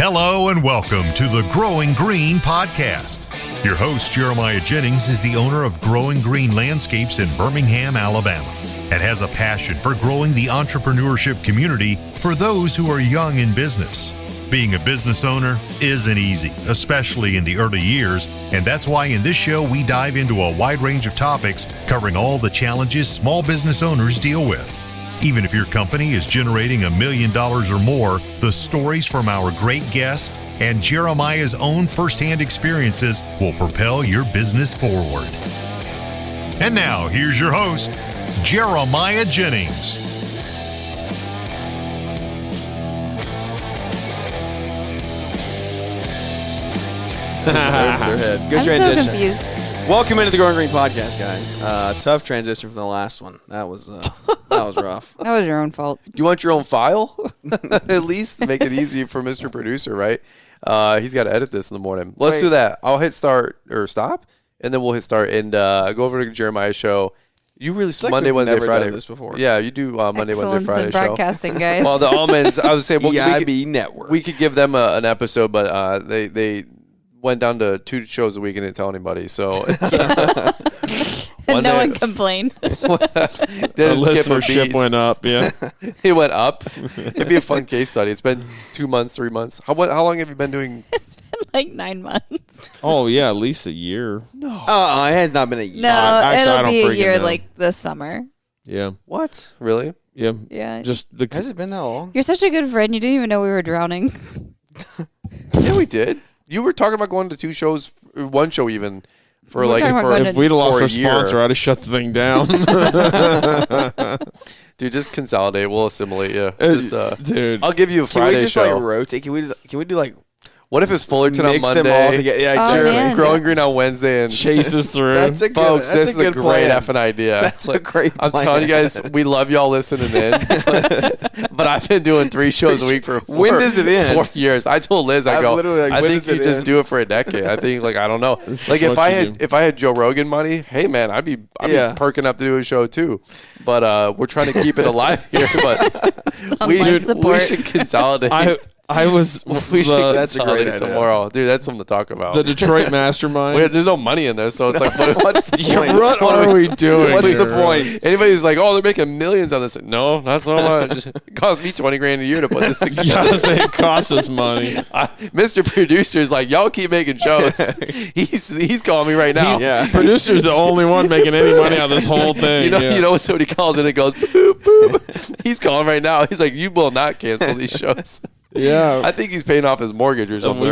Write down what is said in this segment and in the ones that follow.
Hello and welcome to the Growing Green podcast. Your host, Jeremiah Jennings, is the owner of Growing Green Landscapes in Birmingham, Alabama, and has a passion for growing the entrepreneurship community for those who are young in business. Being a business owner isn't easy, especially in the early years, and that's why in this show we dive into a wide range of topics covering all the challenges small business owners deal with. Even if your company is generating $1 million or more, the stories from our great guest and Jeremiah's own firsthand experiences will propel your business forward. And now, here's your host, Jeremiah Jennings. Good transition. So confused. Welcome into the Growing Green podcast, guys. Tough transition from the last one. That was rough. That was your own fault. You want your own file? At least make it easy for Mr. Producer, right? He's got to edit this in the morning. Let's do that. I'll hit start or stop, and then we'll hit start and go over to Jeremiah's show. You release Monday, Wednesday, Friday. Done this before. Yeah, you do Monday, Wednesday, Friday in broadcasting, show. guys. Well, the almonds, I was saying, EIB Network. We could give them an episode, but they went down to 2 shows a week and didn't tell anybody. So and no one complained. The listenership went up. Yeah, it went up. It'd be a fun case study. It's been 2 months, 3 months. How long have you been doing? It's been like 9 months. Oh yeah, at least a year. No, it has not been a year. No, actually, it'll be a year like this summer. Yeah. What? Really? Yeah. Yeah. Has it been that long? You're such a good friend. You didn't even know we were drowning. Yeah, we did. You were talking about going to 2 shows, 1 show even, for if we'd have lost our sponsor, I'd have shut the thing down. Dude, just consolidate. We'll assimilate you. Dude, I'll give you a Friday show. Can we just rotate? Can we do like? What if it's Fullerton on Monday? Them all together? Yeah, sure. Growing Green on Wednesday and chases through. That's a good, folks, that's this a is a good great plan. effing idea. That's a great plan. I'm telling you guys, we love y'all listening in. But I've been doing 3 shows a week for 4 When does it end? 4 years. I told Liz, I think you just do it for a decade. I think, I don't know. Like if I had Joe Rogan money, hey man, I'd be perking up to do a show too. But we're trying to keep it alive here. But we should consolidate. That's a great idea. Tomorrow. Dude, that's something to talk about. The Detroit Mastermind. There's no money in this, so it's like, what's the point? What are we doing? What's the point? Anybody who's like, oh, they're making millions on this. No, not so much. It cost me $20,000 a year to put this together. It costs us money. Mr. Producer's like, y'all keep making shows. He's calling me right now. Producer's the only one making any money on this whole thing. You know when somebody calls in and goes, boop, boop. He's calling right now. He's like, you will not cancel these shows. Yeah, I think he's paying off his mortgage or something.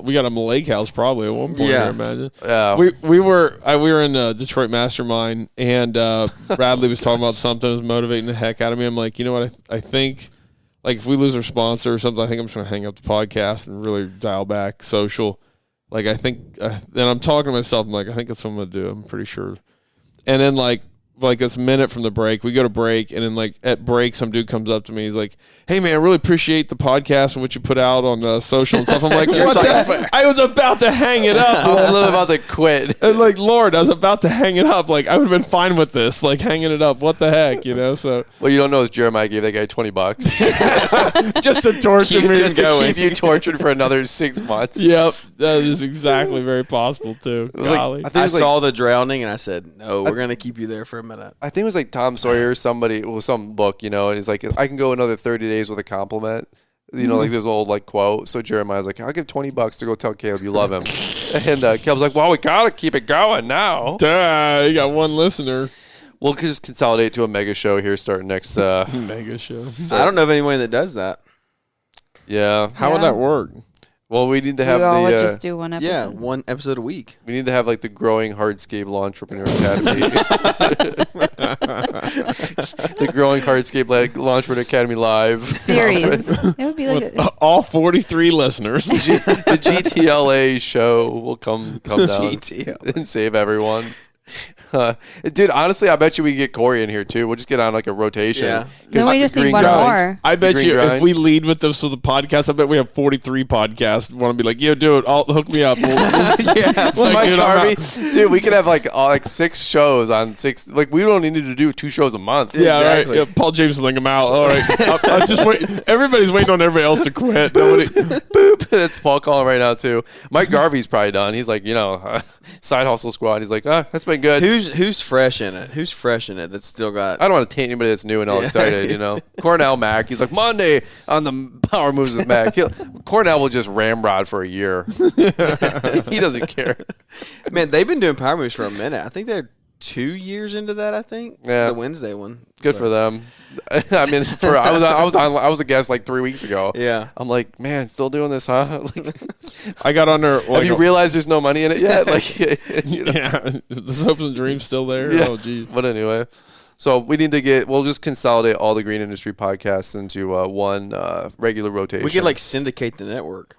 We got him a lake house probably at one point. Yeah, I imagine. Yeah, we were in Detroit Mastermind, and Bradley was talking about something that was motivating the heck out of me. I'm like, you know what? I think like if we lose our sponsor or something, I think I'm just gonna hang up the podcast and really dial back social. Like I think, then I'm talking to myself. I'm like, I think that's what I'm gonna do. I'm pretty sure. And then like it's a minute from the break. We go to break, and then like at break, some dude comes up to me. He's like, "Hey man, I really appreciate the podcast and what you put out on the social and stuff." I'm like, "What the? I was about to hang it up. I was about to quit." And like, Lord, I was about to hang it up. Like I would have been fine with this, like hanging it up. What the heck, you know? So what you don't know is Jeremiah gave that guy $20 just to torture me, just to keep you tortured for another 6 months. Yep, that is exactly very possible too. Golly. I saw the drowning, and I said, "No, we're gonna keep you there for a minute." I think it was like Tom Sawyer or somebody with some book, he's like, I can go another 30 days with a compliment. Like there's an old like quote. So Jeremiah's like, I'll give $20 to go tell Caleb you love him. And Caleb's like, well, we got to keep it going now. Duh, you got one listener. We'll just consolidate to a mega show here starting next. Mega show. I don't know of anyone that does that. Yeah. How would that work? Well, we need to have just do one episode. Yeah, one episode a week. We need to have like the Growing Hardscape Entrepreneur Academy. The Growing Hardscape Entrepreneur Academy live series. It would be like all 43 listeners. The GTLA show will come down and save everyone. Dude, honestly, I bet you we can get Corey in here too. We'll just get on like a rotation. Yeah. Then we just need one more. I bet you grind. if we lead with this for the podcast, I bet we have 43 podcasts. Want to be like, yo, dude, hook me up. Well, Mike Harvey, dude, we could have like 6 shows on 6. Like we don't need to do 2 shows a month. Yeah, exactly. right. Yeah, Paul James will link him out. All right. I was just waiting. Everybody's waiting on everybody else to quit. Nobody. Boop. That's Paul calling right now too. Mike Garvey's probably done. He's like, side hustle squad. He's like, that's been good. Who's fresh in it? Who's fresh in it that's still got... I don't want to taint anybody that's new and all excited, Cornell Mac, he's like, Monday on the Power Moves with Mac. Cornell will just ramrod for a year. He doesn't care. Man, they've been doing Power Moves for a minute. I think they're 2 years into that, I think. Yeah. The Wednesday one. Good for them. I mean, I was a guest like 3 weeks ago. Yeah. I'm like, man, still doing this, huh? I got on there. Have you realized there's no money in it yet? Yeah. The hopes and dreams still there. Yeah. Oh, geez. But anyway, so we need to we'll just consolidate all the green industry podcasts into one regular rotation. We could syndicate the network.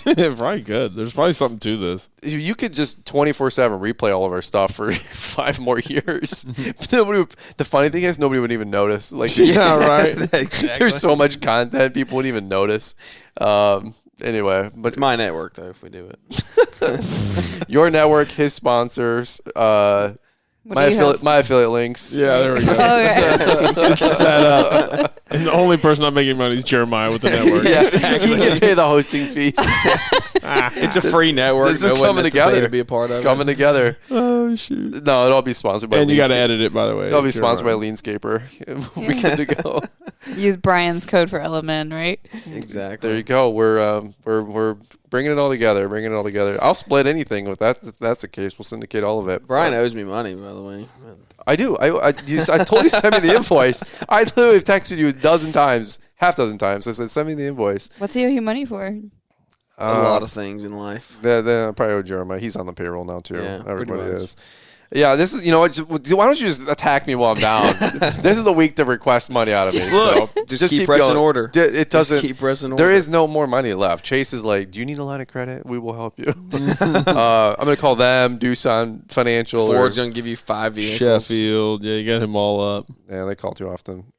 Probably good. There's probably something to this. You could just 24/7 replay all of our stuff for 5 more years. The funny thing is, nobody would even notice. Yeah, right. Exactly. There's so much content, people wouldn't even notice. Anyway, but it's my network though. If we do it, your network, his sponsors, my affiliate links. Yeah, there we go. Okay. It's set up. And the only person not making money is Jeremiah with the network. Yes, he can pay the hosting fees. it's a free network. This is coming together. To be a part of it's coming together. Oh, shoot. No, it'll all be sponsored by And Leanscaper. you got to edit it, by the way. It'll be sponsored by Leanscaper. We'll be good to go. Use Brian's code for LMN, right? Exactly. There you go. We're bringing it all together. I'll split anything with that. If that's the case, we'll syndicate all of it. Brian owes me money, by the way. I do. I told you to send me the invoice. I literally texted you half dozen times. I said, send me the invoice. What's he owe you money for? A lot of things in life. I probably owe Jeremiah. He's on the payroll now too. Yeah, everybody is. Yeah, this is, why don't you just attack me while I'm down? This is the week to request money out of me. Look, so just keep pressing going. order. It doesn't. Just keep pressing order. There is no more money left. Chase is like, do you need a line of credit? We will help you. I'm going to call them, Doosan Financial. Ford's going to give you 5 vehicles. Sheffield. Yeah, you got him all up. Yeah, they call too often.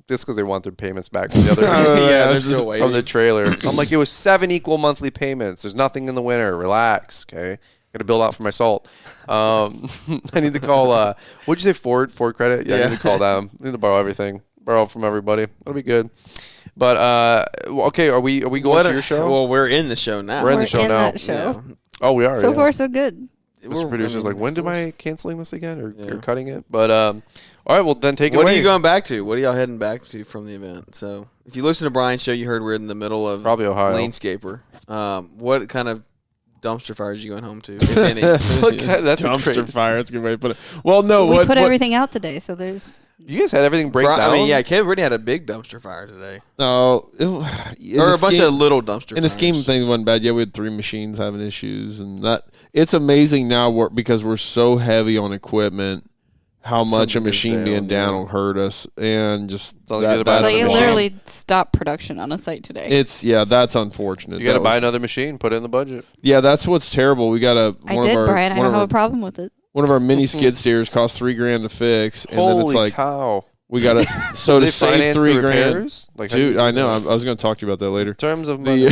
Just because they want their payments back from the other they're still waiting. from the trailer. I'm like, it was 7 equal monthly payments. There's nothing in the winter. Relax, okay? Got to build out for my salt. I need to call. What'd you say? Ford credit. Yeah, I need to call them. I need to borrow everything. Borrow from everybody. That'll be good. But okay, are we going to your show? Well, we're in the show now. We're in the show now. That show. Yeah. Oh, we are. So far, so good. Mr. Producer's like, when am I canceling this again or cutting it? But all right, well then take it away. What are you going back to? What are y'all heading back to from the event? So if you listen to Brian's show, you heard we're in the middle of probably Ohio Leanscaper. What kind of dumpster fires are you going home to, if any? That's dumpster fire. That's a good way to put it. Well, no, we put everything out today, so there's. You guys had everything break down. I mean, yeah, Kevin Brittany had a big dumpster fire today. No, or a bunch of little dumpster fires. In the scheme of things, it wasn't bad. Yeah, we had 3 machines having issues, and that it's amazing now because we're so heavy on equipment. How much a machine being down will hurt us, and just they literally stopped production on a site today. That's unfortunate. You got to buy another machine, put it in the budget. Yeah, that's what's terrible. We got a. Brian. I don't have a problem with it. One of our mini skid steers cost $3,000 to fix, and Holy then it's like, cow. We got to to save $3,000. Like, dude, I know. I was going to talk to you about that later. In terms of money.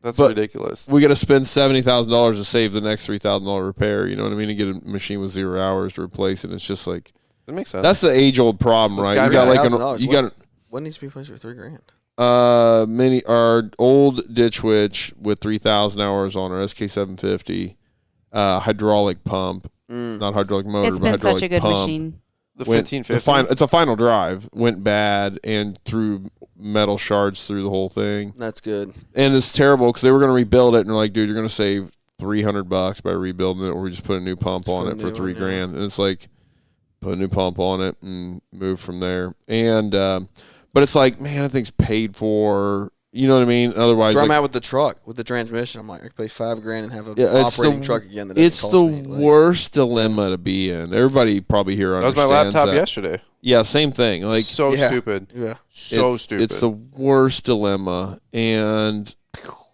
That's ridiculous. We got to spend $70,000 to save the next $3,000 repair. You know what I mean? To get a machine with 0 hours to replace it. It's just like that makes sense. That's the age-old problem, right? You got like what needs to be replaced for $3,000? Our old ditch witch with 3,000 hours on our SK750, hydraulic pump, not hydraulic motor, it's but been hydraulic such a good pump. machine. The 1550. It's a final drive. Went bad and threw metal shards through the whole thing. That's good. And it's terrible because they were going to rebuild it, and they're like, dude, you're going to save $300 by rebuilding it, or we just put a new pump on it for $3,000. And it's like, put a new pump on it and move from there. And but it's like, man, that thing's paid for. You know what I mean? Otherwise, I'm out with the truck, with the transmission. I'm like, I could pay $5,000 and have an operating truck again. That it's the worst dilemma to be in. Everybody probably here understands that. Was my laptop yesterday. Yeah, same thing. Like stupid. Yeah, stupid. It's the worst dilemma, and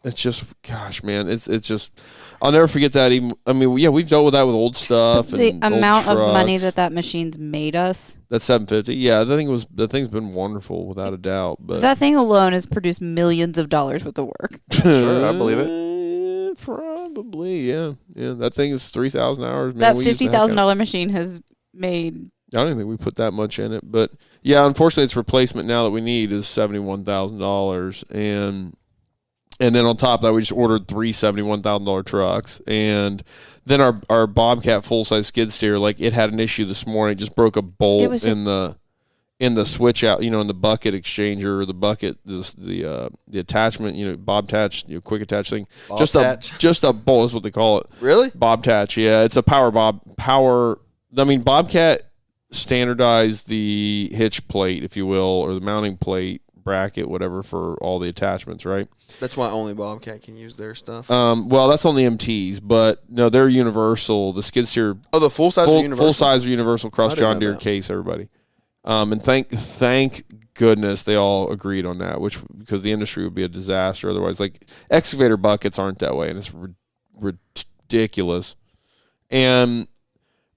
it's just, gosh, man, it's just. I'll never forget that. Even we've dealt with that with old stuff. The and amount old of money that machine's made us. That's $750. Yeah, the thing's been wonderful without a doubt. But that thing alone has produced millions of dollars worth of work. Sure, I believe it. Probably, yeah. That thing is 3,000 hours. Man, that $50,000 machine has made. I don't even think we put that much in it, but yeah, unfortunately, its replacement now that we need is $71,000, and then on top of that, we just ordered 3 $71,000 trucks, and then our Bobcat full size skid steer, like it had an issue this morning, it just broke a bolt in the switch out, in the bucket exchanger, or the bucket, the attachment, Bobtatch, quick attach thing, just a bolt is what they call it. Really? Bobtatch, yeah, it's a Bobcat standardized the hitch plate, if you will, or the mounting plate, bracket, whatever, for all the attachments, right? That's why only Bobcat can use their stuff. Well, that's on the MTs, but no, they're universal. The skid steer. Oh, the full size are universal. Full size are universal across John Deere case, everybody. And thank goodness they all agreed on that, because the industry would be a disaster otherwise. Like excavator buckets aren't that way, and it's ridiculous.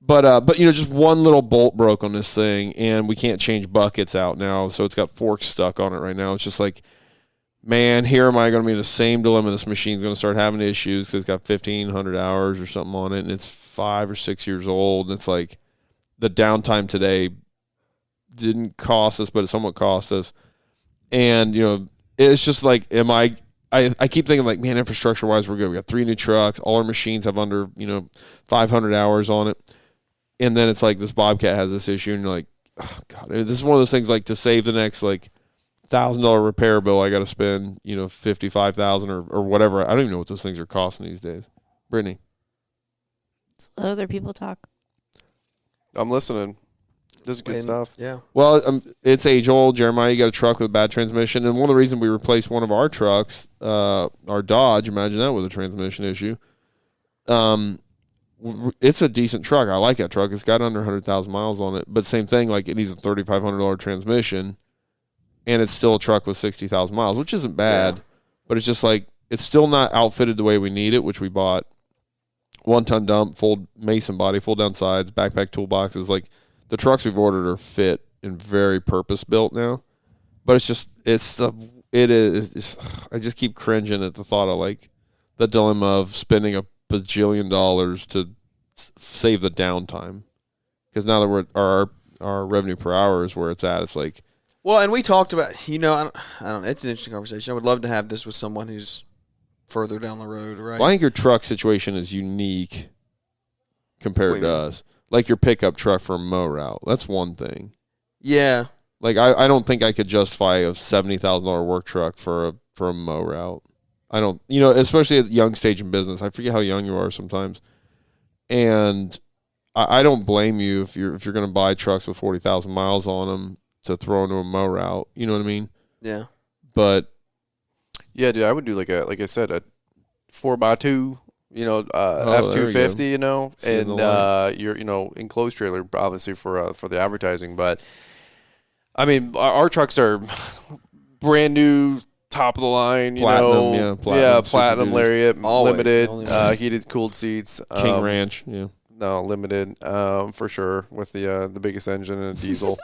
But just one little bolt broke on this thing, and we can't change buckets out now, so it's got forks stuck on it right now. It's just like, man, here am I going to be in the same dilemma. This machine's going to start having issues because it's got 1,500 hours or something on it, and it's 5 or 6 years old. And it's like the downtime today didn't cost us, but it somewhat cost us. And, it's just like, I keep thinking like, man, infrastructure-wise, we're good. We got 3 new trucks. All our machines have under, 500 hours on it. And then it's like this Bobcat has this issue, and you're like, oh, God. This is one of those things like to save the next like $1,000 repair bill, I got to spend, $55,000 or whatever. I don't even know what those things are costing these days. Brittany. Let other people talk. I'm listening. This is good stuff. Yeah. Well, it's age old. Jeremiah, you got a truck with a bad transmission. And one of the reasons we replaced one of our trucks, our Dodge, imagine that with a transmission issue. It's a decent truck. I like that truck. It's got under 100,000 miles on it. But same thing, like it needs a $3,500 transmission, and it's still a truck with 60,000 miles, which isn't bad. Yeah. But it's just like, it's still not outfitted the way we need it, which we bought 1-ton dump, full mason body, full down sides, backpack toolboxes. Like the trucks we've ordered are fit and very purpose built now. But I just keep cringing at the thought of like the dilemma of spending a bajillion dollars to save the downtime, because now that our revenue per hour is where it's at, it's like, well, and we talked about, I don't know, it's an interesting conversation. I would love to have this with someone who's further down the road, right? Well, I think your truck situation is unique compared to us. Like your pickup truck for a mow route, that's one thing. Yeah. Like I don't think I could justify a $70,000 work truck for a mow route. I don't, especially at a young stage in business. I forget how young you are sometimes, and I don't blame you if you're going to buy trucks with 40,000 miles on them to throw into a mow route. You know what I mean? Yeah. But yeah, dude, I would do like I said, a 4x2, F-250, and your enclosed trailer, obviously for the advertising. But I mean, our trucks are brand new. Top of the line, platinum Lariat, limited, heated, cooled seats, King Ranch, limited, for sure, with the biggest engine and a diesel.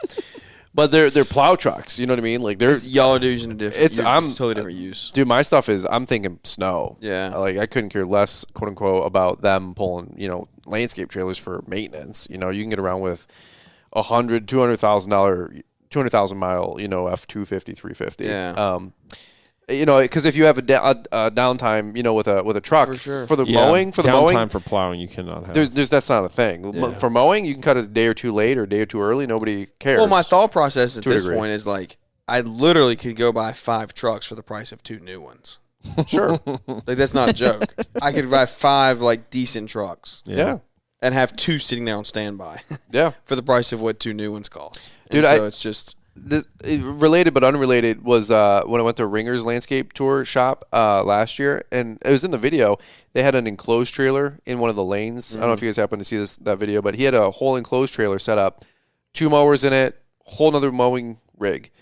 But they're plow trucks, you know what I mean? Like y'all are using a different. It's totally different use. Dude, my stuff is, I'm thinking snow. Yeah, like I couldn't care less, quote unquote, about them pulling landscape trailers for maintenance. You can get around with $200,000 mile F-250, 350. Yeah. Because if you have a downtime, with a truck for sure. For the mowing, downtime for plowing, you cannot have. That's not a thing. Yeah. For mowing, you can cut it a day or two late or a day or two early. Nobody cares. Well, my thought process at this point is like, I literally could go buy 5 trucks for the price of 2 new ones. Sure, like that's not a joke. I could buy 5 like decent trucks. Yeah. And have 2 sitting there on standby. Yeah. For the price of what 2 new ones cost. Dude, so it's just. Related but unrelated was when I went to Ringer's landscape tour shop last year, and it was in the video. They had an enclosed trailer in one of the lanes. Mm-hmm. I don't know if you guys happen to see that video, but he had a whole enclosed trailer set up, 2 mowers in it, whole nother mowing rig,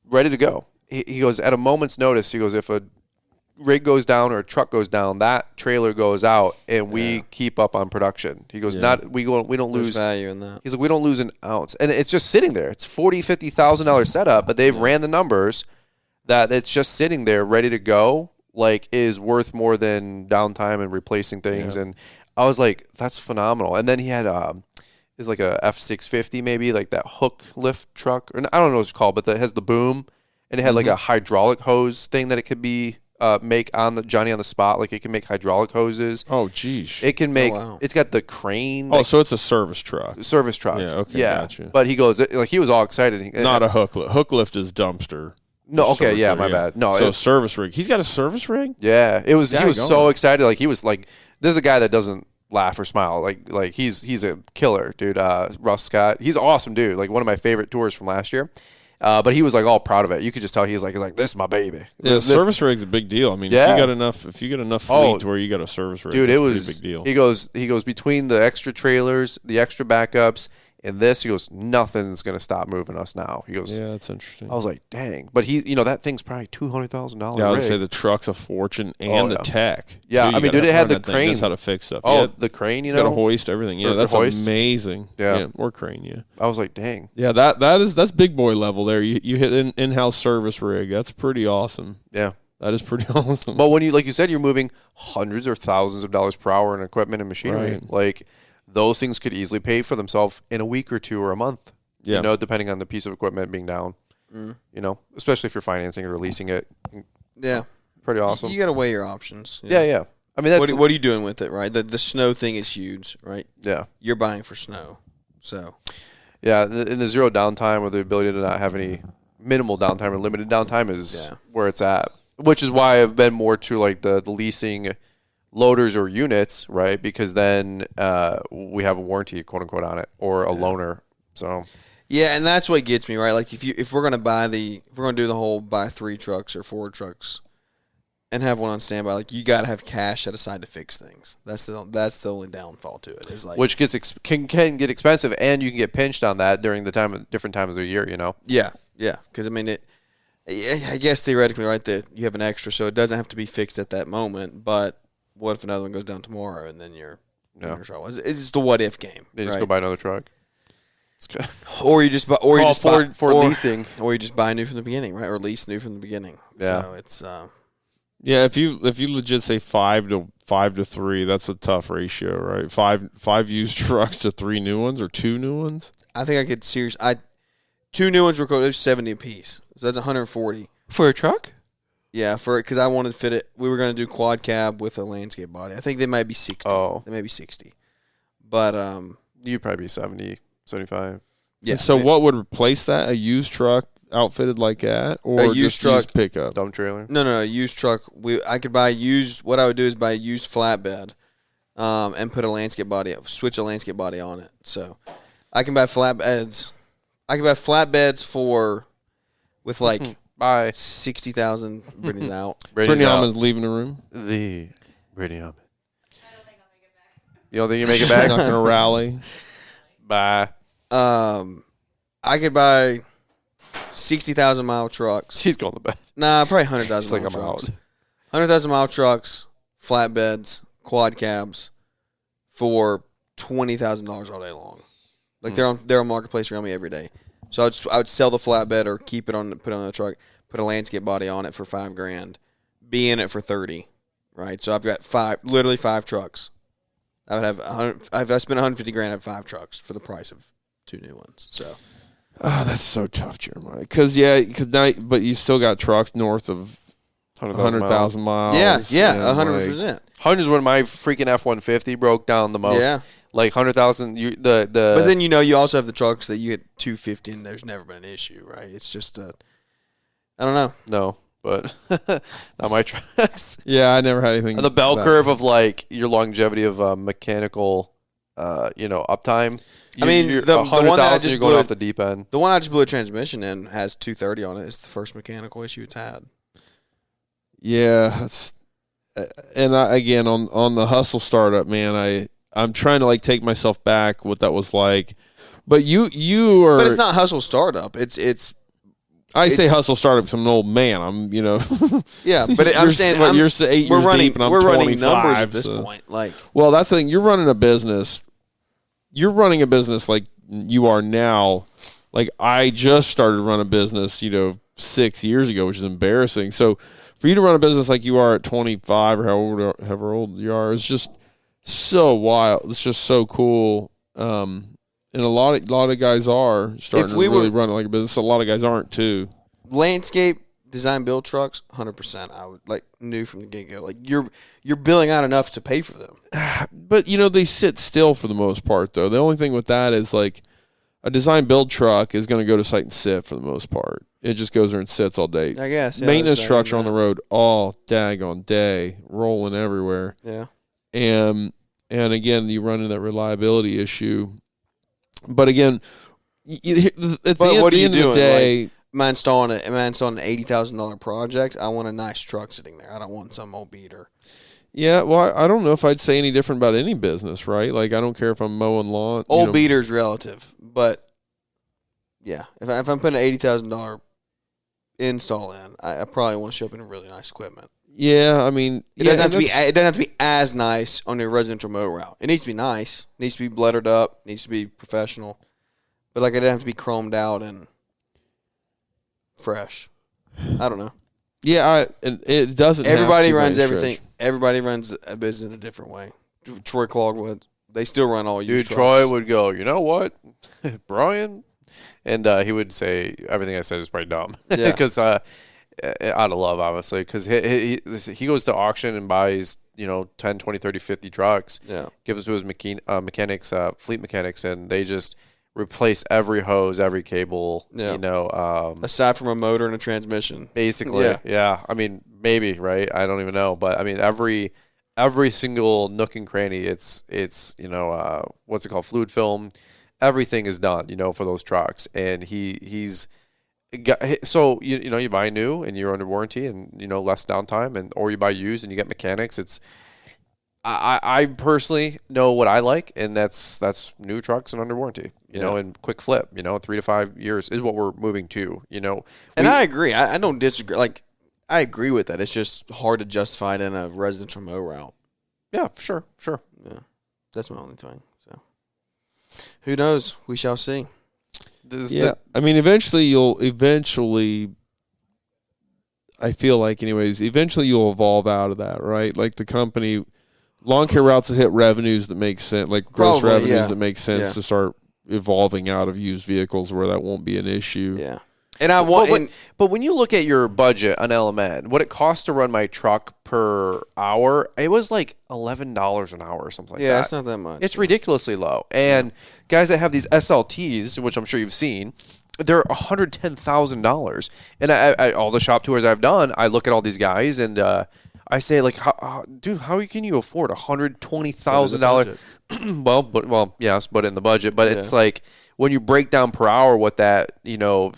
ready to go. He goes, at a moment's notice, he goes, if a rig goes down or a truck goes down, that trailer goes out, and we keep up on production. He goes, we don't lose value in that. He's like, we don't lose an ounce, and it's just sitting there. It's $40,000-$50,000 setup, but they've ran the numbers that it's just sitting there ready to go. Like, is worth more than downtime and replacing things, and I was like, that's phenomenal. And then he had is like a F650 maybe, like that hook lift truck, or I don't know what it's called, but that has the boom, and it had like a hydraulic hose thing that it could be make on the Johnny on the spot. Like, it can make hydraulic hoses. Oh, geez. It can make. It's got the crane. Oh, so it's a service truck. Service truck. Yeah. Okay. Gotcha. But he goes like he was all excited. Not a hook lift. Hook lift is dumpster. No. Okay. Yeah. My bad. No. So service rig. He's got a service rig. Yeah. It was. He was so excited. Like, he was like, this is a guy that doesn't laugh or smile. Like he's a killer, dude. Russ Scott. He's an awesome dude. Like, one of my favorite tours from last year. But he was like all proud of it. You could just tell he's like this is my baby. Yeah, service rig's a big deal. I mean, if you got enough fleet to where you got a service rig, dude, it was a big deal. He goes between the extra trailers, the extra backups, and this. He goes, nothing's gonna stop moving us now. He goes, yeah, that's interesting. I was like, dang, but that thing's probably $200,000. Yeah, I would say the truck's a fortune and the tech. Yeah, I mean, dude, it had the crane. That's how to fix stuff. Oh, the crane, it's got a hoist, everything. Yeah, that's amazing. Yeah, or crane. Yeah, I was like, dang. Yeah, that's big boy level there. You hit an in-house service rig. That's pretty awesome. Yeah. That is pretty awesome. But when you, like you said, you're moving hundreds or thousands of dollars per hour in equipment and machinery, right. Like, those things could easily pay for themselves in a week or two or a month. Yeah. Depending on the piece of equipment being down. Especially if you're financing it or leasing it. Yeah. Pretty awesome. You got to weigh your options. Yeah. I mean, that's what are you doing with it, right? The snow thing is huge, right? Yeah. You're buying for snow. So. Yeah, in the zero downtime or the ability to not have any minimal downtime or limited downtime is where it's at. Which is why I've been more to like the leasing loaders or units, right? Because then we have a warranty, quote unquote, on it, or a loaner. So yeah, and that's what gets me, right? Like, if we're gonna do the whole buy 3 trucks or 4 trucks and have one on standby, like, you gotta have cash set aside to fix things. That's the only downfall to it. Is like, which can get expensive, and you can get pinched on that during the different times of the year. Yeah. Because I mean I guess theoretically, right, that you have an extra, so it doesn't have to be fixed at that moment. But what if another one goes down tomorrow, and then you're in trouble? It's just the what if game. They just go buy another truck. Or you just buy, leasing, or you just buy new from the beginning, right? Or lease new from the beginning. Yeah. So it's if you legit say 5 to 3, that's a tough ratio, right? Five used trucks to 3 new ones, or 2 new ones. I think I could 2 new ones were quoted $70 a piece, so that's $140 for a truck. Yeah, because I wanted to fit it. We were going to do quad cab with a landscape body. I think they might be 60. Oh, they may be 60, but you'd probably be 70, 75. Yeah. And so what would replace that? A used truck outfitted like that, or a used truck used pickup, dump trailer? No, a used truck. I could buy used. What I would do is buy a used flatbed, and put a landscape body, switch a landscape body on it. So I can buy flatbeds. I can buy flatbeds with like buy 60,000. Brittany's out. Brittany Almond's leaving the room. The Brittany Almond. I don't think I'll make it back. You don't think you make it back? Not gonna rally. Bye. I could buy 60,000 mile trucks. She's going the best. Nah, probably 100,000 mile like trucks. 100,000 mile trucks, flatbeds, quad cabs for $20,000 all day long. Like they're on marketplace around me every day. So I would sell the flatbed or keep it put it on the truck, put a landscape body on it for $5,000, be in it for 30, right? So I've got literally 5 trucks. I would have if I spent $150,000, I have 5 trucks for the price of 2 new ones. So, that's so tough, Jeremiah. Because now, but you still got trucks north of 100,000 miles. Yeah, 100%. 100 is when my freaking F-150 broke down the most. Yeah. Like 100,000. But then you also have the trucks that you get 250 and there's never been an issue, right? It's just I don't know. No, but not my trucks. Yeah, I never had anything. And the bell curve of like your longevity of mechanical, uptime. I mean, the one that I just you're going off the deep end. The one I just blew a transmission in has 230 on it. It's the first mechanical issue it's had. Yeah, again on the hustle startup, man. I'm trying to take myself back what that was like, but you are. But it's not hustle startup. It's I say hustle startup because I'm an old man. I'm, Yeah, but I'm saying you're 8 years deep and I'm 25. We're running numbers at this point. Well, that's the thing. You're running a business. You're running a business like you are now. Like I just started to run a business, 6 years ago, which is embarrassing. So for you to run a business like you are at 25 or however old you are, it's just so wild. It's just so cool. And a lot of guys are starting to really run it like a business. A lot of guys aren't too. Landscape, design, build trucks, 100%. I would knew from the get go. Like you're billing out enough to pay for them. But they sit still for the most part though. The only thing with that is like a design build truck is going to go to site and sit for the most part. It just goes there and sits all day. I guess. Yeah, maintenance trucks are on the road all daggone day, rolling everywhere. Yeah. And again, you run into that reliability issue. But again, at the end of the day, am I installing an $80,000 project? I want a nice truck sitting there. I don't want some old beater. Yeah, well, I don't know if I'd say any different about any business, right? Like, I don't care if I'm mowing lawn. Old beater's relative, but yeah, if I'm putting an $80,000 install in, I probably want to show up in really nice equipment. Yeah, I mean, it doesn't have to be as nice on your residential mow route. It needs to be nice. It needs to be lettered up. It needs to be professional. But it doesn't have to be chromed out and fresh. I don't know. Yeah, and it doesn't. Everybody runs everything. Stretch. Everybody runs a business in a different way. Troy Clogwood, they still run all used trucks. Troy would go, you know what, Brian, and he would say everything I said is probably dumb because out of love, obviously, because he goes to auction and buys 10, 20, 30, 50 trucks. Yeah, gives it to his mechanics, fleet mechanics, and they just replace every hose, every cable, aside from a motor and a transmission. Basically, yeah. I mean, maybe, right? I don't even know. But, I mean, every single nook and cranny, it's what's it called, fluid film. Everything is done, for those trucks. And he's got, so, you buy new and you're under warranty and, less downtime, or you buy used and you get mechanics. It's, I personally know what I like, and that's new trucks and under warranty, and quick flip, 3 to 5 years is what we're moving to, And I agree. I don't disagree. I agree with that. It's just hard to justify it in a residential mow route. Yeah, sure. Yeah, that's my only thing. So, who knows? We shall see. I mean, eventually, I feel like, anyways, eventually you'll evolve out of that, right? Like the company. Lawn care routes that hit revenues that make sense, like gross revenues that make sense to start evolving out of used vehicles where that won't be an issue. Yeah. And I want, but when you look at your budget on LMN, what it costs to run my truck per hour, it was like $11 an hour or something like that. Yeah, it's not that much. It's ridiculously low. And guys that have these SLTs, which I'm sure you've seen, they're $110,000. And I all the shop tours I've done, I look at all these guys and I say, like, dude, how can you afford $120,000? well, yes, but in the budget. But it's like when you break down per hour what that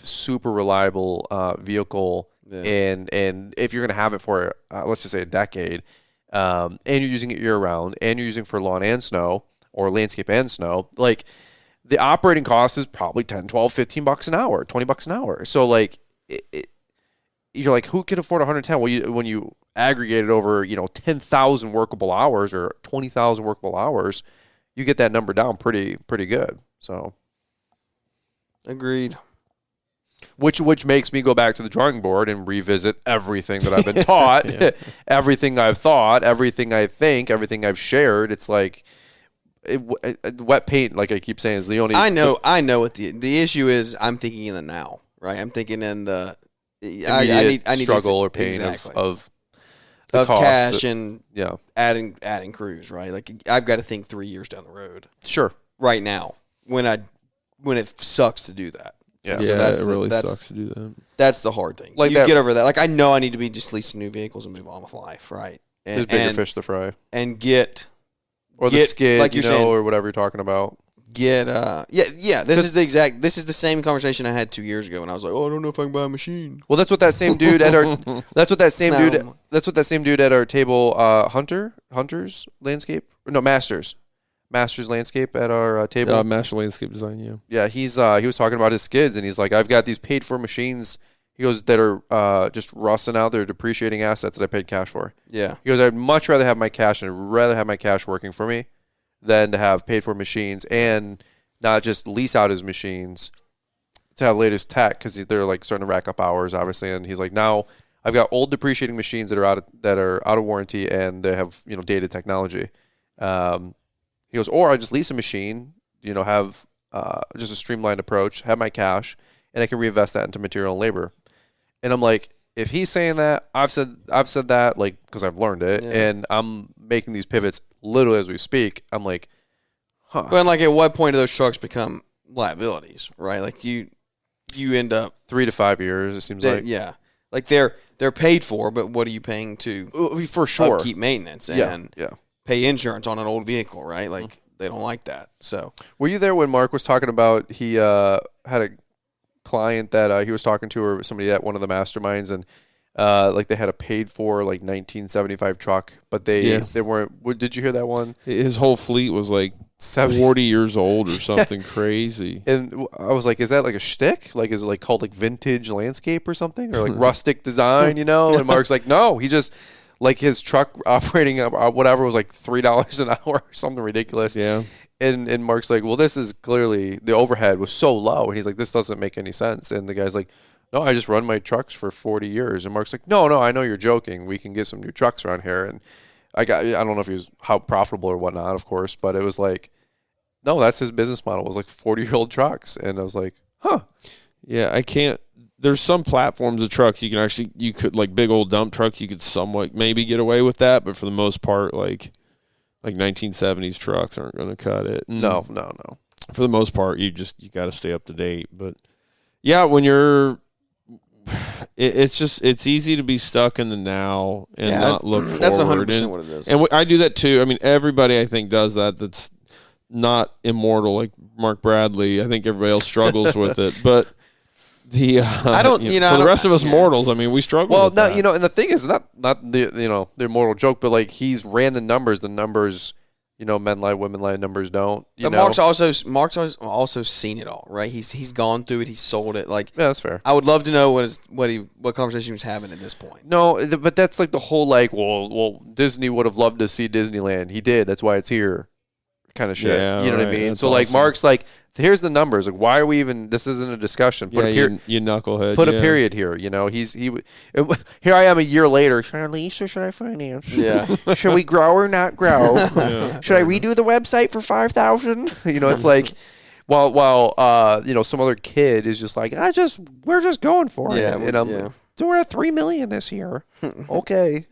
super reliable vehicle and if you're gonna have it for let's just say a decade, and you're using it year round, and you're using it for lawn and snow or landscape and snow, like the operating cost is probably $10, $12, $15 an hour, $20 an hour. So like you're like, who can afford 110? Well, when you aggregate it over 10,000 workable hours or 20,000 workable hours, you get that number down pretty good. So agreed. Which makes me go back to the drawing board and revisit everything that I've been taught, everything I've thought, everything I think, everything I've shared. It's like wet paint, like I keep saying, is the only. I know what the issue is. I'm thinking in the now, right? I'm thinking in the I need struggle or pain of cash and adding crews, right? Like I've got to think 3 years down the road. Sure. Right now, when it sucks to do that. Yeah, so it really sucks to do that. That's the hard thing. Like you get over that. Like I know I need to be just leasing new vehicles and move on with life, right? And bigger fish to fry. And the skid, like you're saying, or whatever you're talking about. This is the same conversation I had 2 years ago when I was like, I don't know if I can buy a machine. Well, that's what that same dude at our dude at our table, Hunter's Landscape, no, Masters Landscape at our table. Master Landscape Design, yeah. Yeah, he was talking about his skids, and he's like, I've got these paid for machines He goes, that are just rusting out. They're depreciating assets that I paid cash for. Yeah. He goes, I'd much rather have my cash, and I'd rather have my cash working for me than to have paid for machines and not just lease out his machines to have latest tech, because they're like starting to rack up hours, obviously. And he's like, now I've got old depreciating machines that are out of warranty, and they have dated technology. He goes, or I just lease a machine, have just a streamlined approach, have my cash, and I can reinvest that into material and labor. And I'm like, if he's saying that, I've said that, like, because I've learned it, and I'm making these pivots literally as we speak. I'm like, huh. But like, at what point do those trucks become liabilities, right? Like you end up 3 to 5 years. It seems like like they're paid for, but what are you paying to for sure upkeep, maintenance, and pay insurance on an old vehicle, right? Like they don't like that. So were you there when Mark was talking about he had a client that he was talking to, or somebody at one of the masterminds, and like they had a paid for like 1975 truck, but they weren't. Did you hear that one? His whole fleet was like 40 years old or something crazy. And I was like, is that like a shtick? Like, is it like called like vintage landscape or something, or like rustic design? And Mark's like, no, he just like his truck operating whatever was like $3 an hour or something ridiculous. Yeah. And Mark's like, well, this is clearly the overhead was so low, and he's like, this doesn't make any sense. And the guy's like, no, I just run my trucks for 40 years. And Mark's like, no, I know you're joking. We can get some new trucks around here. And I don't know if he was how profitable or whatnot, of course, but it was like, no, that's his business model, was like 40-year-old trucks. And I was like, huh. Yeah, I can't. There's some platforms of trucks you could like big old dump trucks, you could somewhat maybe get away with that, but for the most part, like 1970s trucks aren't going to cut it. No. For the most part, you got to stay up to date. But yeah, when you're, it's easy to be stuck in the now and not look forward. That's 100% what it is. And I do that too. I mean, everybody I think does that. That's not immortal like Mark Bradley. I think everybody else struggles with it, but. I don't, for the rest of us mortals, I mean, we struggle. Well, with that. and the thing is not the immortal joke, but like he's ran the numbers, men lie, women lie, numbers don't. But Mark's also seen it all, right? He's gone through it, he's sold it. Like, yeah, that's fair. I would love to know what conversation he was having at this point. No, but that's like the whole like, well, Disney would have loved to see Disneyland. He did. That's why it's here. Kind of shit. Yeah, you know what I mean? So like, Mark's like, here's the numbers. Like, why are we even? This isn't a discussion. Put a period. You knucklehead. Put a period here. Here I am a year later. Should I lease or should I finance? Yeah. Should we grow or not grow? Should I redo the website for $5,000? It's like, while some other kid is just like, we're just going for it. And I'm like, so we're at $3 million this year. Okay,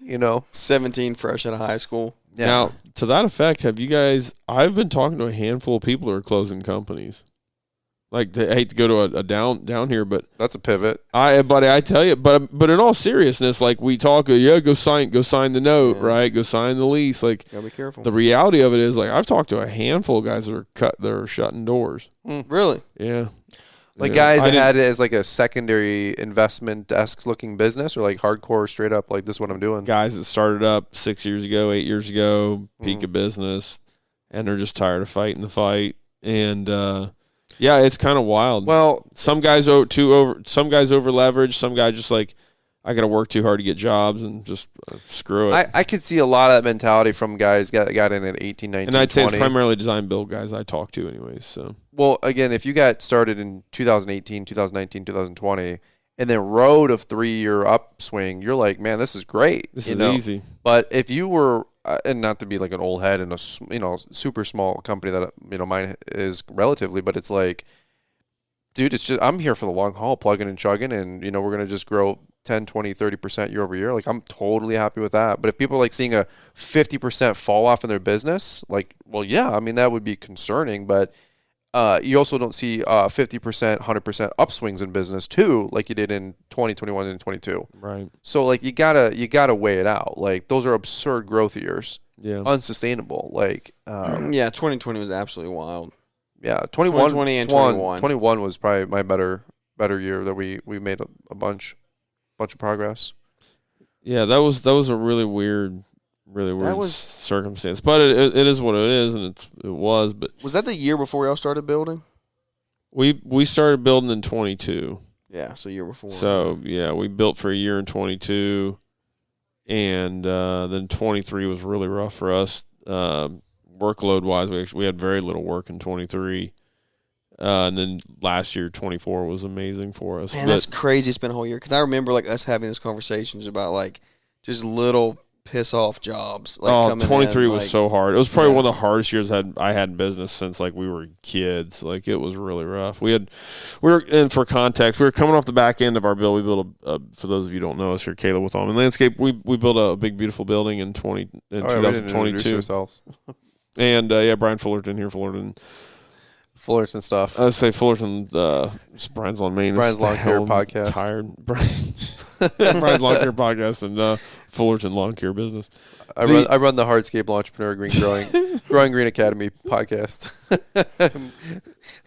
17 fresh out of high school. Yeah. Now, to that effect, I've been talking to a handful of people who are closing companies. Like, I hate to go to a down here, but that's a pivot. Buddy, I tell you, but in all seriousness, like we talk, go sign the note, right? Go sign the lease. Like, gotta be careful. The reality of it is, like, I've talked to a handful of guys that are shutting doors. Really? Yeah. Like guys that had it as like a secondary investment-esque looking business, or like hardcore, straight up, like this is what I'm doing. Guys that started up 6 years ago, 8 years ago, peak of business, and they're just tired of fighting the fight. And it's kind of wild. Well, some guys over leveraged. Some guys just like, I got to work too hard to get jobs and just screw it. I could see a lot of that mentality from guys got in at 18, 19, and I'd 20. say it's primarily design build guys I talk to anyways. So. Well, again, if you got started in 2018, 2019, 2020, and then rode a 3-year upswing, you're like, man, this is great. This is easy. But if you were, and not to be like an old head in a super small company that mine is relatively, but it's like, dude, it's just I'm here for the long haul, plugging and chugging, and we're gonna just grow 10, 20, 30% year over year. Like, I'm totally happy with that. But if people are like seeing a 50% fall off in their business, like, well, yeah, I mean, that would be concerning. But you also don't see 50%, 100% upswings in business too, like you did in 2021 and 22. Right. So like you gotta weigh it out. Like, those are absurd growth years. Yeah. Unsustainable. Like 2020 was absolutely wild. Yeah. 2020 and 21. 21 was probably my better year that we made a bunch of progress. Yeah, that was a really weird circumstance, but it is what it is, and it was. But was that the year before y'all started building? We started building in 22. Yeah, so year before. So, yeah, we built for a year in 22, and then 23 was really rough for us. Workload-wise, we had very little work in 23. And then last year, 24 was amazing for us. Man, that's crazy. It's been a whole year. Because I remember us having these conversations about just little piss off jobs. 23 was so hard. It was probably one of the hardest years I had in business since we were kids. It was really rough. And for context, we were coming off the back end of our build. We built for those of you who don't know us here, Caleb with Almond Landscape. We built a big beautiful building in 2022. And Brian Fullerton here, Fullerton stuff. I'd say Fullerton. Brian's Lawn Maintenance. Brian's Lawn Care Podcast. Tired. Brian's Lawn Care Podcast and Fullerton Lawn Care Business. I run the Hardscape Entrepreneur Growing Green Academy podcast.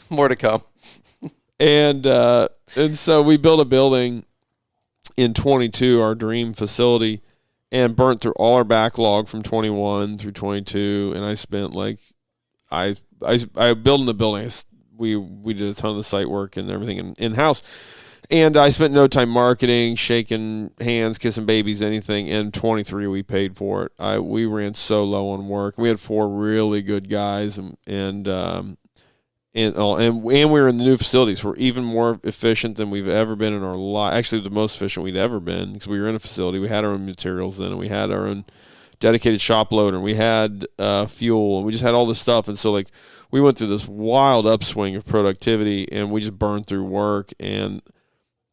More to come. And so we built a building in 22, our dream facility, and burnt through all our backlog from 21 through 22. And I spent I built in the building. We did a ton of the site work and everything in house, and I spent no time marketing, shaking hands, kissing babies, anything. In 23, we paid for it. We ran so low on work. We had 4 really good guys, and we were in the new facilities. We're even more efficient than we've ever been in our life. Actually, the most efficient we'd ever been because we were in a facility. We had our own materials then, and we had our own dedicated shop loader, and we had fuel, and we just had all this stuff. And so we went through this wild upswing of productivity, and we just burned through work, and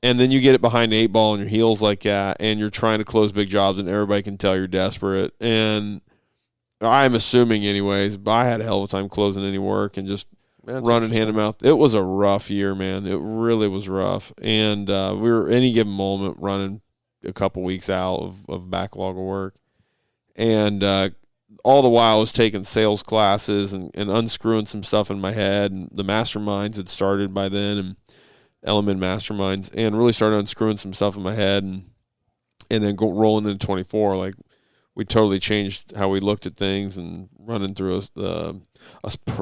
then you get it behind the 8 ball on your heels like that, and you're trying to close big jobs, and everybody can tell you're desperate. And I'm assuming anyways, but I had a hell of a time closing any work and just running hand to mouth. It was a rough year, man. It really was rough. And we were any given moment running a couple weeks out of backlog of work. And all the while I was taking sales classes and unscrewing some stuff in my head. And the masterminds had started by then, and Element Masterminds, and really started unscrewing some stuff in my head. And then rolling into 24, we totally changed how we looked at things and running through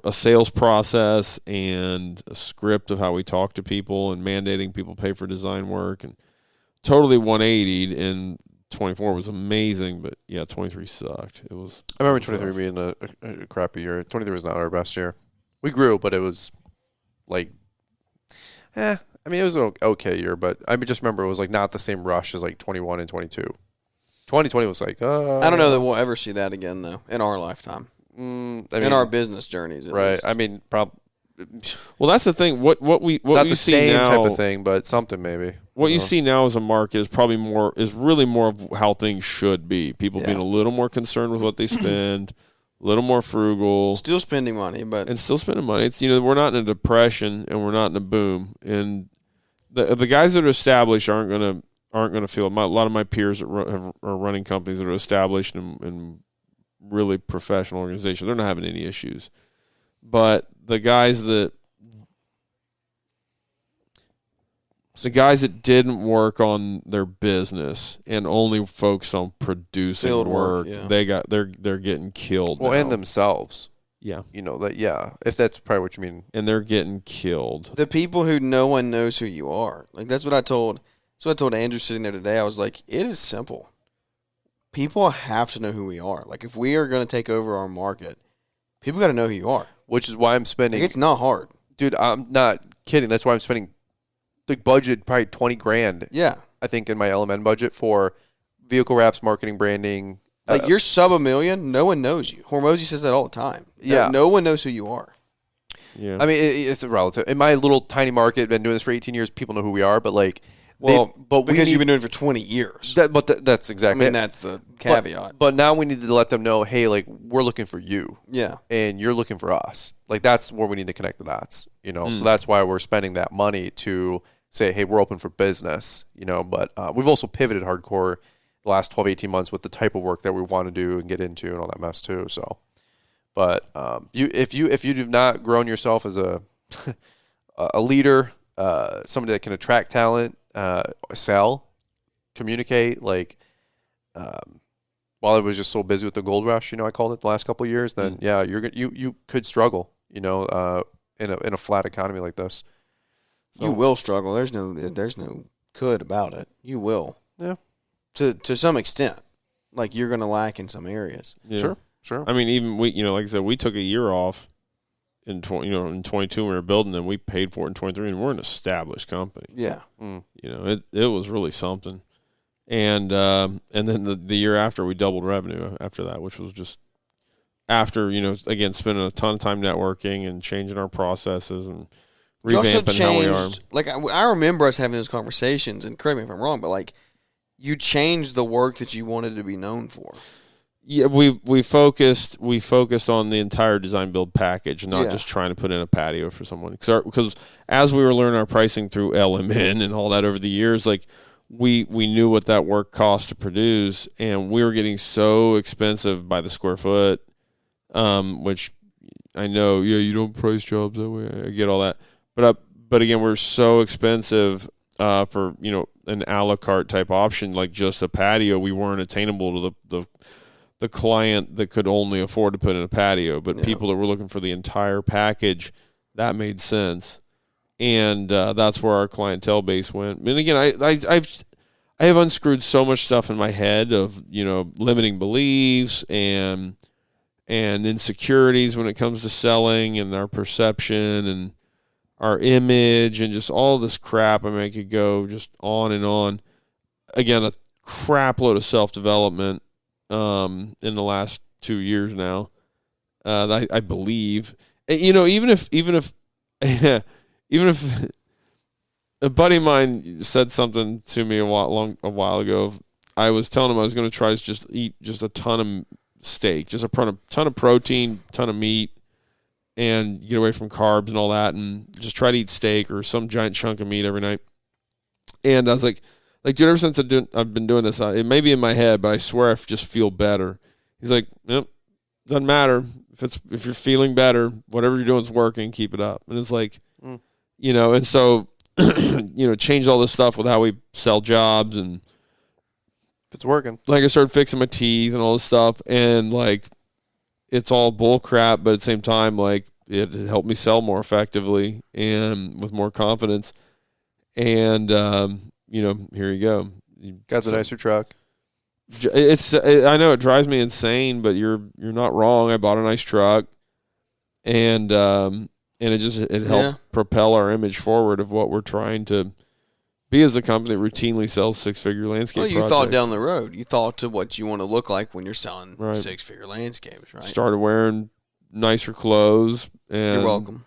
a sales process and a script of how we talk to people and mandating people pay for design work, and totally 180'd. And 24 was amazing, but 23 sucked. It was. I remember 23 being a crappy year. 23 was not our best year. We grew, but it was it was an okay year, but I just remember it was not the same rush as 21 and 22. 2020 was I don't know that we'll ever see that again though in our lifetime. In our business journeys, at right? least. I mean, probably. Well, that's the thing. What you the see same now, type of thing, but something maybe. What you see now as a market is really more of how things should be. People being a little more concerned with what they spend, a little more frugal, still spending money, and still spending money. It's we're not in a depression and we're not in a boom, and the guys that are established aren't gonna feel it. A lot of my peers are running companies that are established and really professional organizations. They're not having any issues, but the guys that didn't work on their business and only focused on producing work, they're getting killed. Well, now. And themselves. Yeah. If that's probably what you mean. And they're getting killed. The people who no one knows who you are. That's what I told Andrew sitting there today. I was like, it is simple. People have to know who we are. If we are going to take over our market, people got to know who you are. Which is why I'm spending. It's not hard. Dude, I'm not kidding. That's why I'm spending budget probably $20,000. Yeah. I think in my LMN budget for vehicle wraps, marketing, branding. You're sub $1 million, no one knows you. Hormozy says that all the time. Yeah. No one knows who you are. Yeah. I mean, it's relative. In my little tiny market, been doing this for 18 years, people know who we are, but because you've been doing it for 20 years. That's exactly. That's the caveat. But now we need to let them know, hey, we're looking for you. Yeah. And you're looking for us. That's where we need to connect the dots. So that's why we're spending that money to say, hey, we're open for business. But we've also pivoted hardcore the last 12, 18 months with the type of work that we want to do and get into and all that mess too. So, but if you have not grown yourself as a leader, somebody that can attract talent, sell, communicate, while I was just so busy with the gold rush, I called it the last couple of years, then you could struggle, in a flat economy like this. You will struggle. There's no could about it. You will. Yeah. To some extent. Like, you're going to lack in some areas. Yeah. Sure. I mean, even we, like I said, we took a year off in 22 when we were building, and we paid for it in 23, and we're an established company. Yeah. It was really something. And then the year after, we doubled revenue after that, which was just after, again, spending a ton of time networking and changing our processes and revamping how we are. Like, I remember us having those conversations, and correct me if I'm wrong, but like, you changed the work that you wanted to be known for. Yeah, we focused on the entire design build package, not just trying to put in a patio for someone. Because as we were learning our pricing through LMN and all that over the years, like we knew what that work cost to produce, and we were getting so expensive by the square foot, which I know you don't price jobs that way. I get all that, but again, we're so expensive for an a la carte type option, like just a patio. We weren't attainable to the client that could only afford to put in a patio, but people that were looking for the entire package, that made sense. And that's where our clientele base went. And again, I have unscrewed so much stuff in my head of limiting beliefs and insecurities when it comes to selling and our perception and our image and just all this crap. I mean, I could go just on and on. Again, a crap load of self-development in the last 2 years now. I believe, even if a buddy of mine said something to me a while ago. I was telling him I was going to try to just eat just a ton of steak, just a ton of protein, ton of meat, and get away from carbs and all that, and just try to eat steak or some giant chunk of meat every night. And I was like, dude, ever since I've been doing this, it may be in my head, but I swear I just feel better. He's like, yep, doesn't matter. If you're feeling better, whatever you're doing is working, keep it up. And it's like, and so, change all this stuff with how we sell jobs, and if it's working. Like, I started fixing my teeth and all this stuff, and like, it's all bull crap, but at the same time, like, it helped me sell more effectively and with more confidence. And, here you go. Got the nicer truck. I know it drives me insane, but you're not wrong. I bought a nice truck, and it helped propel our image forward of what we're trying to be as a company that routinely sells six-figure landscape projects. Well, you thought down the road. You thought to what you want to look like when you're selling six-figure landscapes, right? Started wearing nicer clothes. And, you're welcome.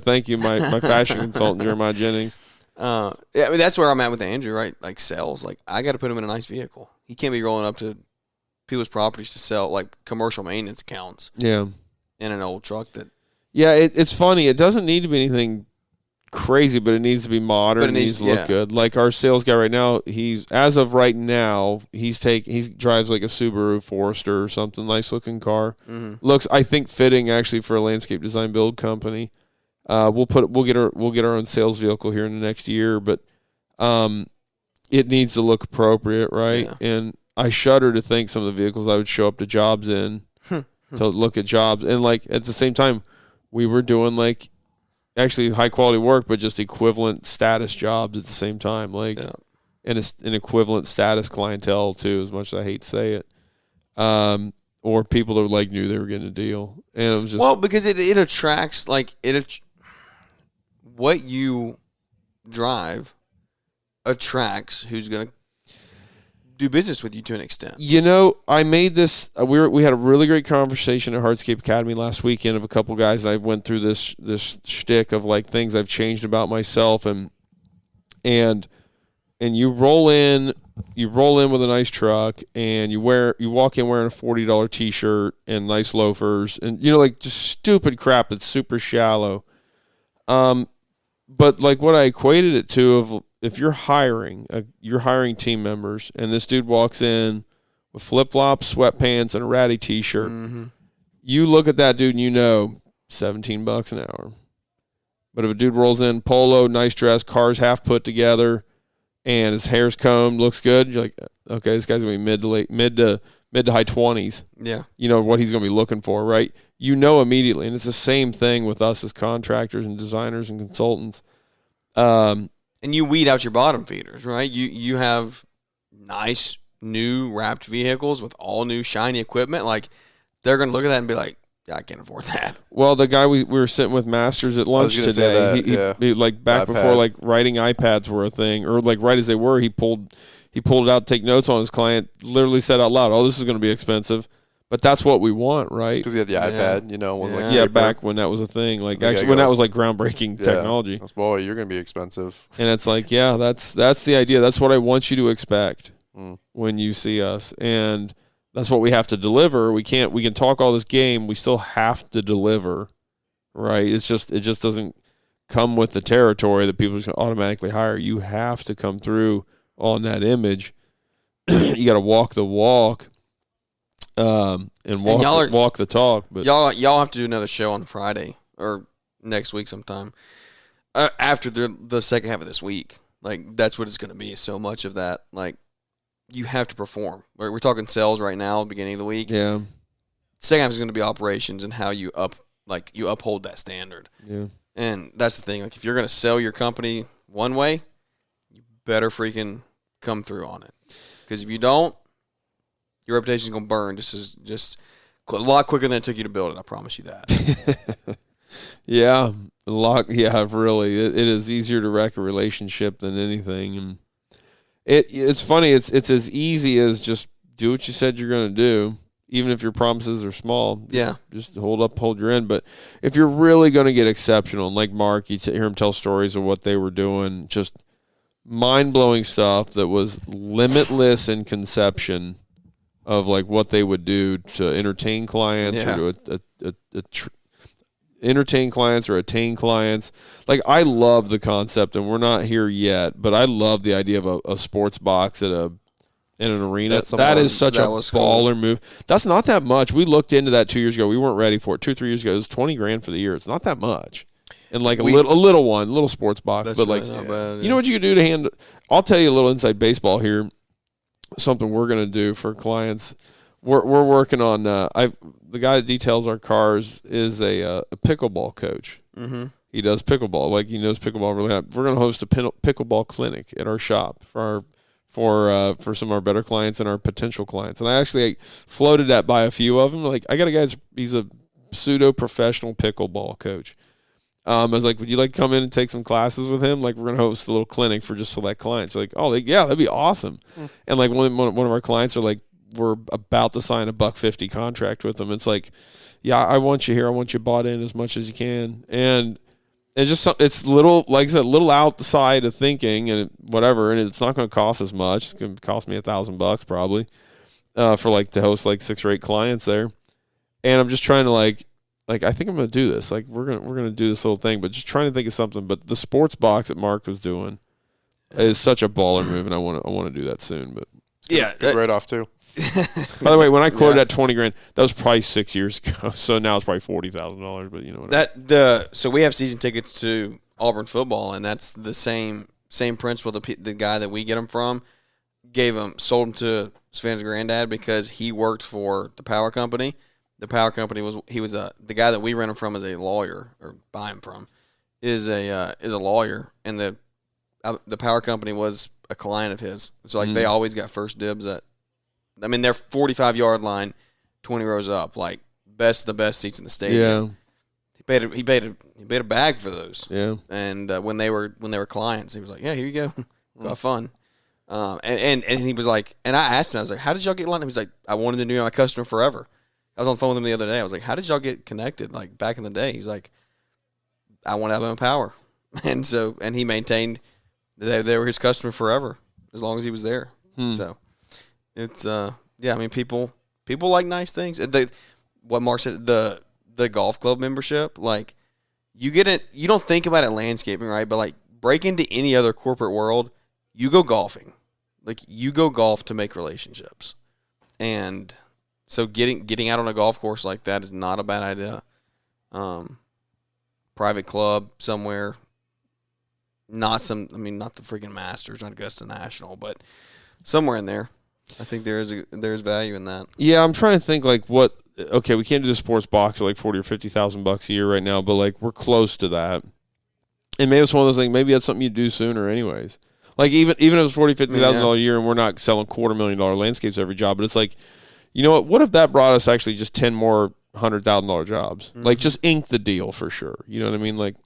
Thank you, my fashion consultant, Jeremiah Jennings. I mean, that's where I'm at with Andrew, right? Like, sales. Like, I got to put him in a nice vehicle. He can't be rolling up to people's properties to sell, like, commercial maintenance accounts. Yeah. In an old truck that. Yeah, it's funny. It doesn't need to be anything crazy, but it needs to be modern. It needs to look good. Like, our sales guy right now, he drives like a Subaru Forester or something, nice looking car. Mm-hmm. Looks, I think, fitting actually for a landscape design build company. We'll get our own sales vehicle here in the next year, but it needs to look appropriate, right? Yeah. And I shudder to think some of the vehicles I would show up to jobs in to look at jobs, and like at the same time, we were doing like actually high quality work, but just equivalent status jobs at the same time, like, and it's an equivalent status clientele too. As much as I hate to say it, or people that like knew they were getting a deal, and it was just because it attracts what you drive attracts who's going to do business with you to an extent. I made this. We had a really great conversation at Hardscape Academy last weekend of a couple guys, and I went through this shtick of like things I've changed about myself, and you roll in with a nice truck, and you walk in wearing a $40 t-shirt and nice loafers, and like just stupid crap that's super shallow. But like what I equated it to of if you're hiring team members, and this dude walks in with flip-flops, sweatpants, and a ratty t-shirt, you look at that dude and $17 an hour. But if a dude rolls in polo, nice dress, car's half put together, and his hair's combed, looks good, you're like, okay, this guy's gonna be mid to high 20s. Yeah, what he's gonna be looking for, right? Immediately, and it's the same thing with us as contractors and designers and consultants. And you weed out your bottom feeders, right? You have nice new wrapped vehicles with all new shiny equipment. Like, they're going to look at that and be like, yeah, I can't afford that. Well, the guy we were sitting with Masters at lunch today, he like back iPad. Before like writing iPads were a thing, or like right as they were, he pulled it out to take notes on his client, literally said out loud, "Oh, this is going to be expensive." But that's what we want, right? Because he had the iPad, was like paper. Back when that was a thing, like actually when that was like groundbreaking technology. Boy, you're going to be expensive. And it's like, that's the idea. That's what I want you to expect when you see us, and that's what we have to deliver. We can talk all this game. We still have to deliver, right? It just doesn't come with the territory that people just automatically hire. You have to come through on that image. You got to walk the walk, and walk the talk. But y'all have to do another show on Friday or next week sometime after the second half of this week. Like, that's what it's going to be. So much of that, like, you have to perform. We're talking sales right now, beginning of the week. Yeah. Second half is going to be operations and how you uphold that standard. Yeah. And that's the thing. Like, if you're going to sell your company one way, you better freaking come through on it. Because if you don't, your reputation is going to burn just a lot quicker than it took you to build it. I promise you that. Yeah. Really. It is easier to wreck a relationship than anything. And it's funny. It's as easy as just do what you said you're going to do, even if your promises are small. Just hold your end. But if you're really going to get exceptional, and like Mark, you hear him tell stories of what they were doing, just mind-blowing stuff that was limitless in conception of like what they would do to entertain clients or to entertain clients or attain clients. Like, I love the concept, and we're not here yet, but I love the idea of a sports box in an arena. That is such a baller move. That's not that much. We looked into that 2 years ago. We weren't ready for it. 2 or 3 years ago, it was $20,000 for the year. It's not that much. And like a little sports box, but like, not bad, you know what you can do to handle. I'll tell you a little inside baseball here. Something we're going to do for clients. We're working on. The guy that details our cars is a pickleball coach. Mm-hmm. He does pickleball, like he knows pickleball really well. We're going to host a pickleball clinic at our shop for some of our better clients and our potential clients. And I actually floated that by a few of them. Like, I got a guy. He's a pseudo professional pickleball coach. I was like, would you like to come in and take some classes with him? Like, we're going to host a little clinic for just select clients. Like, that'd be awesome. And like one of our clients are like, we're about to sign a $150 contract with them. It's like, yeah, I want you here. I want you bought in as much as you can. And it's little, like I said, little outside of thinking and whatever. And it's not going to cost as much. It's going to cost me $1,000 probably for like to host like 6 or 8 clients there. And I'm just trying to like I think I'm going to do this. Like, we're going to do this little thing, but just trying to think of something. But the sports box that Mark was doing is such a baller move, and I want to do that soon. But good right off too. By the way, when I quoted that $20,000, that was probably 6 years ago. So now it's probably $40,000. But you know so we have season tickets to Auburn football, and that's the same principle. The guy that we get them from sold them to Sven's granddad because he worked for the power company. The power company was the guy that we rent him from is a lawyer, or buy him from is a lawyer, and the power company was a client of his. So like they always got first dibs at. I mean, they're 45-yard line, 20 rows up, like the best seats in the stadium. Yeah. He paid a bag for those. Yeah. And when they were clients, he was like, "Yeah, here you go, go have fun." And he was like, and I asked him, I was like, "How did y'all get lined up?" He's like, "I wanted to be my customer forever." I was on the phone with him the other day. I was like, "How did y'all get connected? Like back in the day?" He's like, "I want to have my own power," and he maintained that they were his customer forever as long as he was there. So it's I mean, people like nice things. What Mark said, the golf club membership, like you get it. You don't think about it landscaping, right? But like break into any other corporate world, you go golfing. Like you go golf to make relationships, and so getting out on a golf course like that is not a bad idea. Private club somewhere, not the freaking Masters, not Augusta National, but somewhere in there. I think there's value in that. Yeah, I'm trying to think like what. Okay, we can't do the sports box at like $40,000 or $50,000 a year right now, but like we're close to that. And maybe it's one of those things, maybe that's something you do sooner anyways. Like even if it was $40,000, $50,000 a year and we're not selling $250,000 landscapes every job, but it's like, you know what if that brought us actually just 10 more $100,000 jobs? Mm-hmm. Like just ink the deal for sure. You know what I mean? Like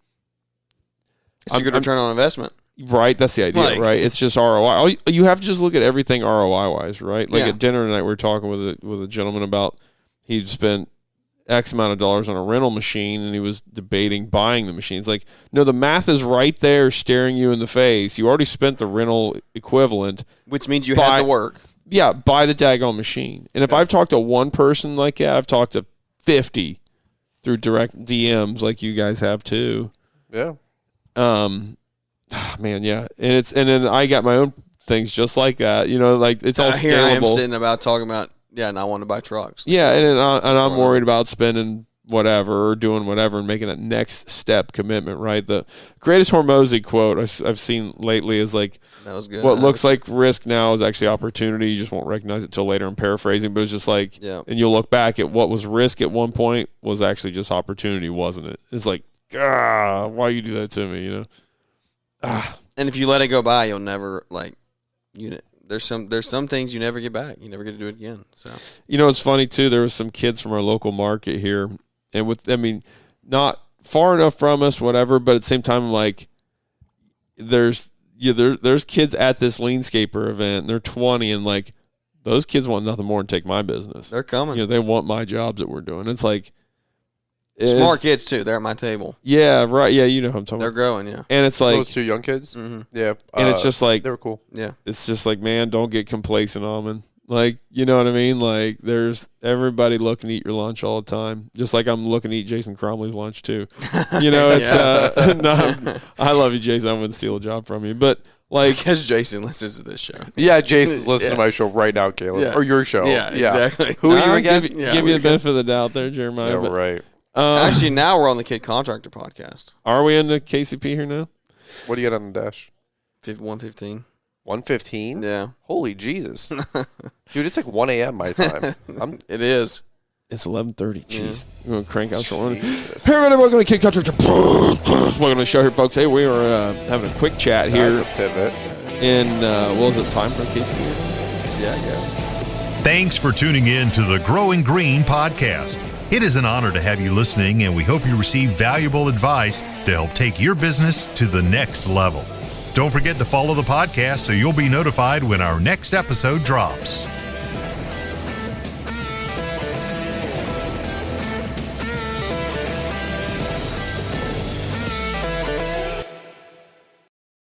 it's a good return on investment. Right, that's the idea, right? It's just ROI. You have to just look at everything ROI-wise, right? Like at dinner tonight, we were talking with a gentleman about he'd spent X amount of dollars on a rental machine, and he was debating buying the machine. It's like, no, the math is right there staring you in the face. You already spent the rental equivalent. Which means you had to work. Yeah, buy the daggone machine. And if I've talked to one person like that, I've talked to 50 through direct DMs like you guys have too. Yeah. Man, yeah, and then I got my own things just like that. You know, like it's all scalable. Here I am sitting about talking about and I want to buy trucks. Yeah, and I'm worried about spending whatever or doing whatever and making that next step commitment. Right, the greatest Hormozy quote I've seen lately is like, that was good. What looks like risk now is actually opportunity. You just won't recognize it till later. I'm paraphrasing, but it's just like, and you'll look back at what was risk at one point was actually just opportunity, wasn't it? It's like, why you do that to me? You know. And if you let it go by, you'll never there's some things you never get back. You never get to do it again. So you know, it's funny too. There was some kids from our local market here, and not far enough from us, whatever. But at the same time, like there's kids at this Leanscaper event. And they're 20, and like those kids want nothing more than take my business. They're coming. You know, they want my jobs that we're doing. It's like. Smart kids too. They're at my table. Yeah, right. Yeah, you know who I'm talking about. They're growing, yeah. And it's like those two young kids. Mm-hmm. Yeah, and it's just like they were cool. Yeah, it's just like, man, don't get complacent, Almond. Like, you know what I mean? Like, there's everybody looking to eat your lunch all the time. Just like I'm looking to eat Jason Cromley's lunch too. You know, it's I love you, Jason. I wouldn't steal a job from you, but like, because Jason listens to this show. Yeah, Jason's listening to my show right now, Caleb, or your show. Yeah, exactly. Who are you again? Give you the benefit of the doubt there, Jeremiah. Yeah, right. Actually, now we're on the Kid Contractor podcast. Are we in the KCP here now? What do you got on the dash? 115. 115? Yeah. Holy Jesus. Dude, it's like 1 a.m. my time. It is. It's 11:30. Jeez. We're going to crank out short. Hey, everybody, welcome to Kid Contractor. Welcome to the show here, folks. Hey, we are having a quick chat here. That's a pivot. And what was it, time for KCP? Yeah. Thanks for tuning in to the Growing Green podcast. It is an honor to have you listening, and we hope you receive valuable advice to help take your business to the next level. Don't forget to follow the podcast so you'll be notified when our next episode drops.